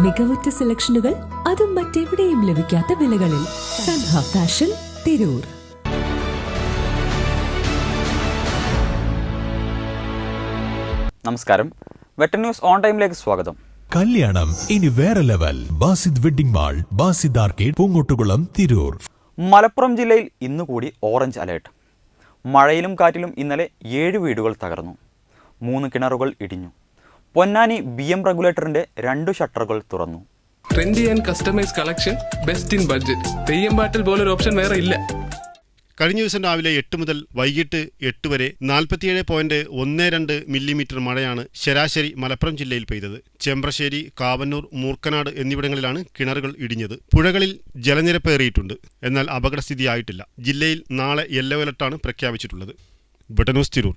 മികവുറ്റ സെലക്ഷനുകൾ, അതും മറ്റെവിടെയും ലഭിക്കാത്ത വിലകളിൽ. സൻഹ ഫാഷൻ, തിരൂർ. നമസ്കാരം, വെട്ടൻ ന്യൂസ് ഓൺ ടൈമിലേക്ക് സ്വാഗതം. കല്യാണം ഇനി വേറെ level. Basid wedding mall, Basid arcade, Poongottukulam, Tirur. Malappuram ജില്ലയിൽ ഇന്നുകൂടി ഓറഞ്ച് അലേർട്ട്. മഴയിലും കാറ്റിലും ഇന്നലെ 7 വീടുകൾ തകർന്നു, 3 കിണറുകൾ ഇടിഞ്ഞു. പൊന്നാനി BM റെഗുലേറ്ററിന്റെ 2 ഷട്ടറുകൾ തുറന്നു. Trendy and customise collection, best in budget. Theyyam പാട്ടിൽ പോലൊരു ഓപ്ഷൻ വേറെ ഇല്ല. കഴിഞ്ഞ ദിവസം രാവിലെ 8 മുതൽ വൈകിട്ട് 8 വരെ 47.12 മില്ലിമീറ്റർ മഴയാണ് ശരാശരി മലപ്പുറം ജില്ലയിൽ പെയ്തത്. ചെമ്പ്രശ്ശേരി, കാവന്നൂർ, മൂർക്കനാട് എന്നിവിടങ്ങളിലാണ് കിണറുകൾ ഇടിഞ്ഞത്. പുഴകളിൽ ജലനിരപ്പ് ഏറിയിട്ടുണ്ട്. എന്നാൽ അപകടസ്ഥിതിയായിട്ടില്ല. ജില്ലയിൽ നാളെ യെല്ലോ അലർട്ടാണ് പ്രഖ്യാപിച്ചിട്ടുള്ളത്. വെട്ടൻ ന്യൂസ്, തിരൂർ.